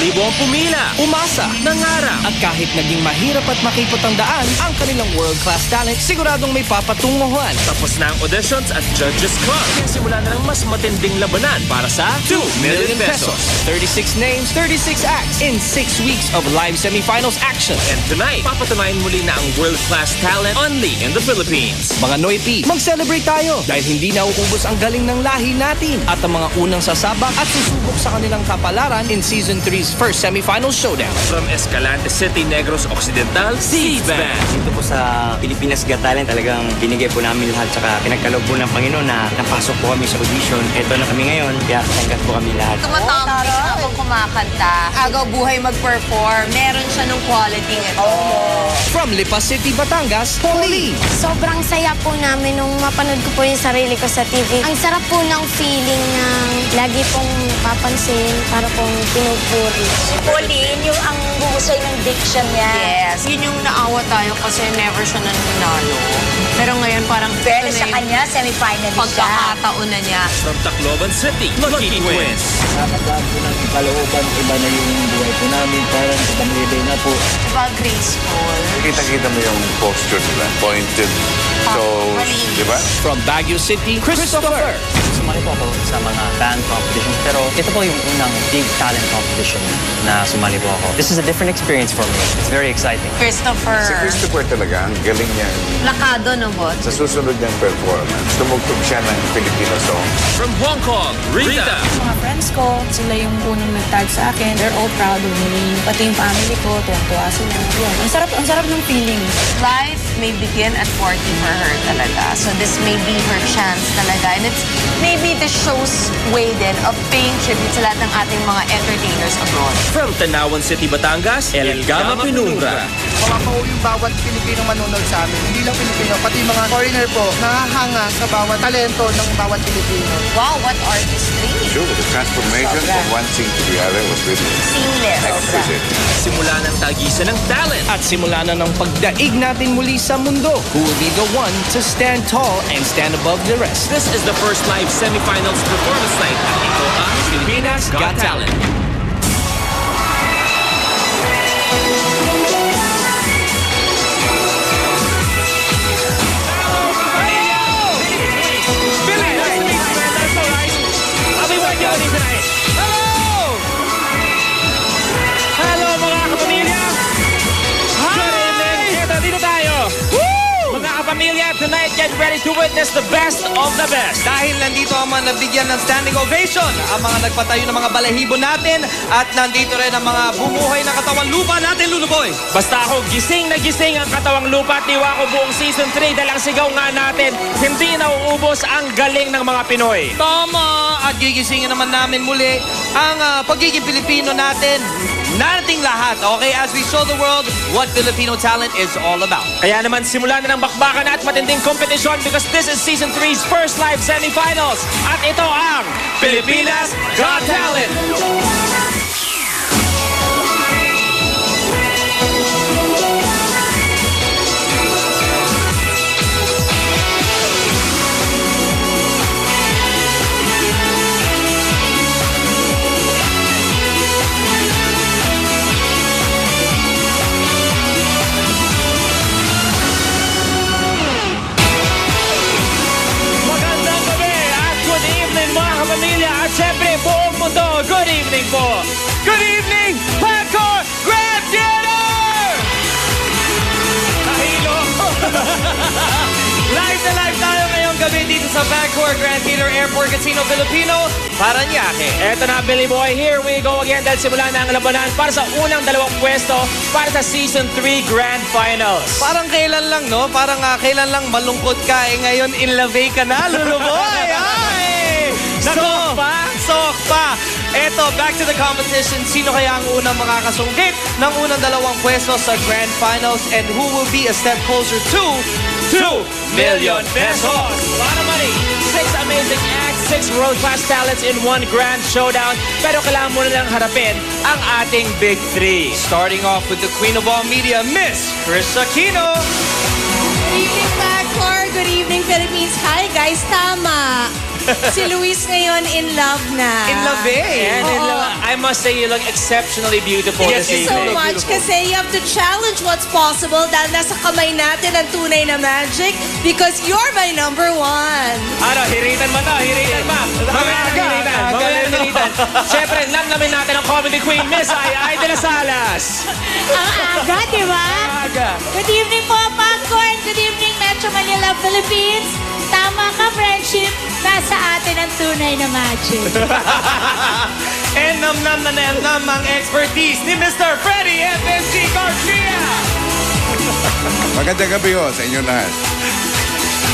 libo ang pumila, umasa, nangarap. At kahit naging mahirap at makipot ang daan, ang kanilang world-class talent siguradong may papatunguhan. Tapos na ang auditions at Judges Club. Kaya simula na ng mas matinding labanan para sa 2 million pesos. 36 names, 36 acts in 6 weeks of live semifinals action. And tonight, papatunayan muli na ang world-class talent only in the Philippines. Mga Noipi, mag-celebrate tayo dahil hindi nauubos ang galing ng lahi natin at ang mga unang sasabak at susubok sa kanilang kapalaran in Season 3's first semifinal showdown. From Escalante City, Negros Occidental, Seeds Band. Dito po sa Pilipinas Got Talent, talagang binigay po namin lahat, tsaka pinagkaloob po ng Panginoon na napasok po kami sa audition. Ito na kami ngayon, kaya tanggat po kami lahat. Tumatambling habang kumakanta, agaw buhay mag-perform, meron siya nung quality nito. From Lipa City, Batangas, Pauline. Sobrang saya po namin nung mapanood ko po yung sarili ko sa TV. Ang sarap po ng feeling ng lagi pong papansin, para pong pinupuri. Pauline, yung ang buhusay ng diction niya. Yes. Yun yung naawa tayo kasi never siya nanalo. Pero ngayon parang Pero sa kanya, semi-finalist siya. pagkakataon na niya. From Tacloban City, Lucky Twins. Nakakataon po ng kalooban, iba na yung buhay po namin, parang ibang level na po. Diba graceful? Kita-kita mo yung posture nila. Pointed toes, di ba? From Baguio City, Christopher. Sumali po ako sa mga band competitions, pero ito po yung unang big talent competition na sumali po ako. This is a different experience for me. It's very exciting. Christopher. Si Christopher talaga, ang galing niya. Lakado, no, Bot? Sa susunod niyang performance, tumugtog siya ng Filipino song. From Hong Kong, Rita. Mga friends ko, sila yung unang nag-tag sa akin. They're all proud of me. Pati yung family ko, tuwang-tuwa sila. Yun. Ang sarap ng feeling. Life may begin at 40 for her talaga. So this may be her chance talaga. And it's maybe the show's way din of paying tribute sa lahat ng ating mga entertainers abroad. From Tanawan City, Batangas, El Gama Pinumbra. Mamapaw yung bawat Pilipino manonood sa amin. Hindi lang Pilipino, pati mga foreigner po, nahahanga sa bawat talento ng bawat Pilipino. Wow, what artistry! Sure, the transformation from one scene to the other was really Seamless. exquisite. Simula ng tagisan ng talent at simula na ng pagdaig natin muli sa mundo. Who will be the one to stand tall and stand above the rest? This is the first live semifinals performance night at ito ang Pilipinas Got Talent. Hello mga kapamilya! Good evening! Ito, dito tayo! Mga kapamilya, tonight get ready to witness the best of the best. Dahil nandito ang mga nabigyan ng standing ovation, ang mga nagpatayo ng mga balahibo natin, at nandito rin ang mga bumuhay na katawang lupa natin, Luluboy. Basta ako, gising na gising ang katawang lupa at diwa ko buong season 3 dahil ang sigaw nga natin, hindi nauubos ang galing ng mga Pinoy. Tama! At gigisingin naman namin muli ang pagiging Pilipino natin lahat, okay? As we show the world what Filipino talent is all about. Kaya naman simula na ng bakbakan at matinding kompetisyon because this is Season 3's first live semifinals. At ito ang Pilipinas Got Talent! Pamilya at syempre buong mundo, good evening po! Good evening, Pagcor Grand Theater! Nahilo! Live na live tayo ngayong gabi dito sa Pagcor Grand Theater Airport Casino Filipino, Parañaque. Eto na, Billy Boy, here we go again dahil simula na ang labanan para sa unang dalawang pwesto para sa Season 3 Grand Finals. Parang kailan lang, no? Parang kailan lang malungkot ka, ngayon in love ka na, Luluboy! Sok pa! Eto, back to the competition. Sino kaya ang unang makakasungkit ng unang dalawang pwesto sa Grand Finals, and who will be a step closer to 2 million pesos! A lot of money! 6 amazing acts, 6 world-class talents in one grand showdown. Pero kailangan mo na lang harapin ang ating Big 3. Starting off with the Queen of all media, Miss Chris Aquino. Good evening, Pagcor. Good evening, Philippines. Hi, guys. Tama. Si Luis ngayon in love na. In love eh. And in love, I must say, you look exceptionally beautiful Thank this you so evening. much kasi you have to challenge what's possible dahil nasa kamay natin ang tunay na magic because you're my number one. Ano, hiritan mo to, hiritan mo. Mamaya hiritan. Siyempre, namnamin natin ang comedy queen, Miss Ay de las Alas. Ang aga, di ba? Aga. Good evening po, Popcorn. Good evening, Metro Manila, Philippines. Tama ka, friendship. Nasa atin ang tunay na magic. And namnam na namnam ang expertise ni Mr. Freddy FNC Garcia. Magandang gabi ho sa inyo lahat.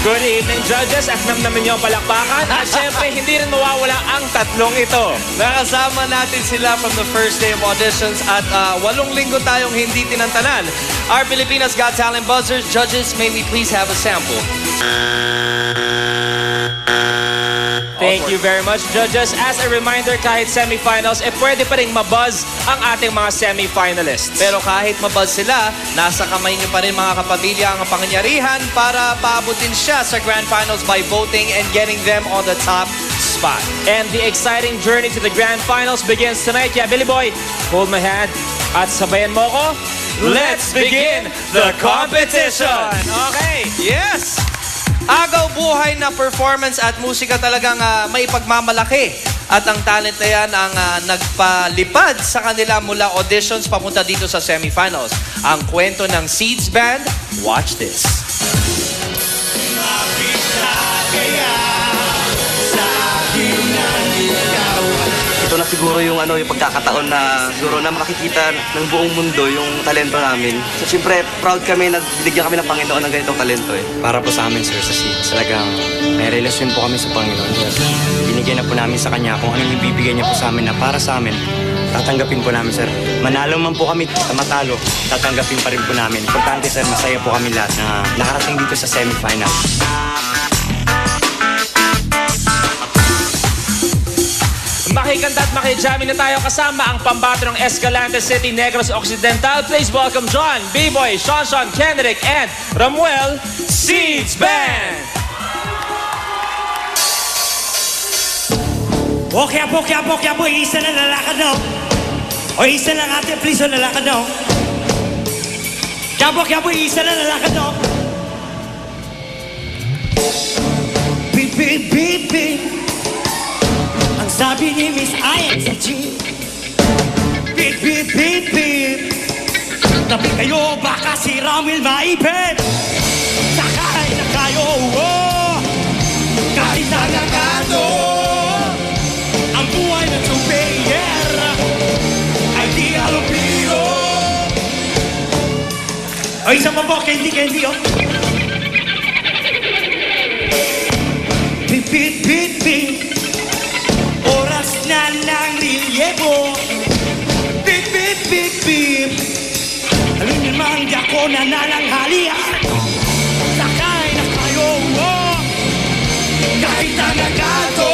Good evening, judges. At namnamin niyo ang palakpakan. At syempre, hindi rin mawawala ang tatlong ito. Nakasama natin sila from the first day of auditions at 8 linggo tayong hindi tinantanan. Our Pilipinas Got Talent buzzers, judges, may we please have a sample? Thank you very much, judges. As a reminder, kahit semifinals, pwede pa rin mabuzz ang ating mga semifinalists. Pero kahit mabuzz sila, nasa kamay niyo pa rin mga kapamilya ang pangyarihan para paabutin siya sa Grand Finals by voting and getting them on the top spot. And the exciting journey to the Grand Finals begins tonight. Yeah, Billy Boy, hold my hand at sabayan mo ko. Let's begin the competition! Okay! Yes! Agaw buhay na performance at musika talagang may pagmamalaki. At ang talent na yan ang nagpalipad sa kanila mula auditions papunta dito sa semifinals. Ang kwento ng Seeds Band, watch this. Ito na siguro yung yung pagkakataon na siguro na makikita ng buong mundo yung talento namin. So siyempre, proud kami na binigyan kami ng Panginoon ng ganitong talento eh. Para po sa amin, sir, sa Seeds. Talagang may relasyon po kami sa Panginoon. Binigyan na po namin sa Kanya kung anong ibibigay niya po sa amin na para sa amin. Tatanggapin po namin, sir. Manalo man po kami, matalo, tatanggapin pa rin po namin. Importante, sir, masaya po kami lahat na nakarating dito sa semifinal. Makikanta at makijami na tayo kasama ang pambato ng Escalante City, Negros Occidental. Please welcome John, B-Boy, Sean, Kendrick, and Ramuel Seeds Band! Okay po, isa na lalakad no. O isa lang ate, please, o lalakad no. Kaya po, isa na lalakad no. Beep, beep, beep, beep. Ang sabi ni Miss Ayan sa G. Beep, beep, beep, beep. Tabi kayo, baka si Ramil maipit. Sakay na kayo, oh. Kahit na nakado. Ang buhay na tupayer ay di alupiro. O isa pa po, candy, oh. Beep, beep, beep, beep. Oras na ng rilyebo. Beep, beep, beep, beep. Alam niyo naman, di ako nanananghalian. Sakay na kayo, oh. Kahit na nagato.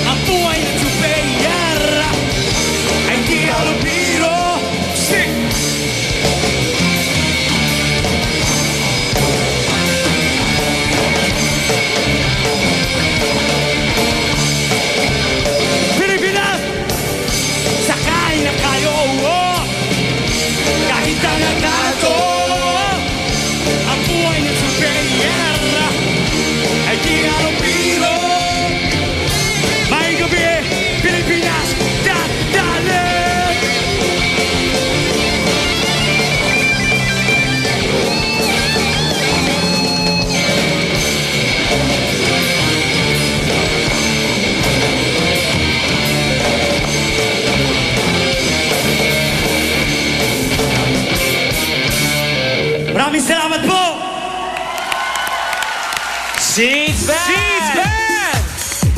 Ang buhay na tupayer ay di alupiro. Sick! Pilipinas! Sakay na kayo, oh. Kahit na nagato. Ang buhay na tupayer ay di alupiro. May gabi, Pilipinas, dadalit! Maraming salamat po! Seeds Band! Seeds Band!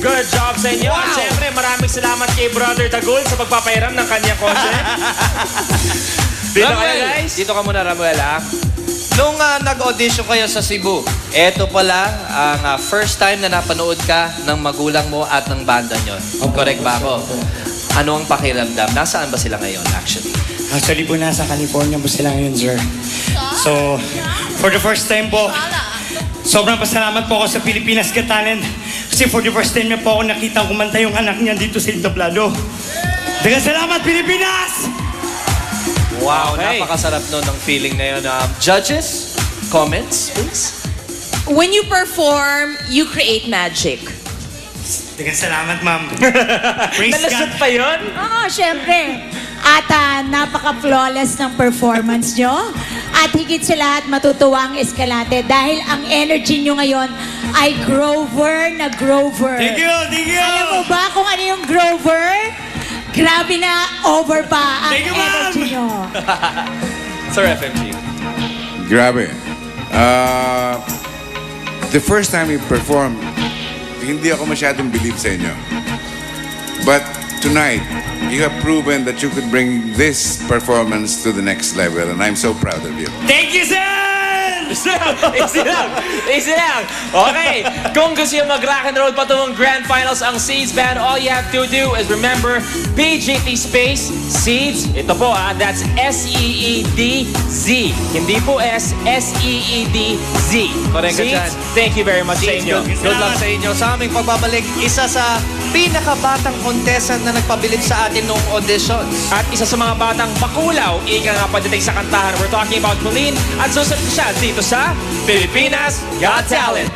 Good job sa inyo. Wow! At syempre, maraming salamat kay Brother Tagul sa pagpapahiram ng kanyang kotse. Dito kayo, guys. Dito ka muna, Ramuel, ha? Nung nag-audition kayo sa Cebu, eto pala ang first time na napanood ka ng magulang mo at ng banda nyo. Correct ba ako? Ano ang pakiramdam? Nasaan ba sila ngayon, actually? Actually po, nasa California po sila ngayon, sir. So, for the first time po, sobrang pasalamat po ako sa Pilipinas Got Talent. Kasi for the first time na po ako nakita kumanta yung anak niya dito sa entablado. Daghang salamat, Pilipinas! Wow, Okay. napakasarap nun ng feeling na yun. Judges, comments, please. When you perform, you create magic. Daghang salamat, ma'am. Praise Nalusot God. pa yun? Oo, syempre. At napaka-flawless ng performance nyo. At higit sa lahat, matutuwa ang Escalante dahil ang energy nyo ngayon ay Grover na Grover. Thank you, thank you! Alam mo ba kung ano yung Grover? Grabe na over pa ang Thank you, ma'am! energy nyo. Sir FMG. Grabe. The first time we performed, hindi ako masyadong believe sa inyo. But tonight, you have proven that you could bring this performance to the next level, and I'm so proud of you. Thank you, sir! Easy lang. Easy lang. Okay. Kung gusto nyo mag-rock and roll pa itong Grand Finals ang Seeds Band, all you have to do is remember PGT space Seeds. Ito po that's S-E-E-D-Z. Hindi po S, S-E-E-D-Z. Correct ka dyan. Thank you very much sa Seeds, inyo. good luck sa inyo. Sa aming pagbabalik, isa sa pinakabatang contestant na nagpabilib sa atin noong auditions. At isa sa mga batang bakulaw, ika nga pagdating sa kantahan. We're talking about Pauline at susunod siya dito sa Pilipinas Got Talent.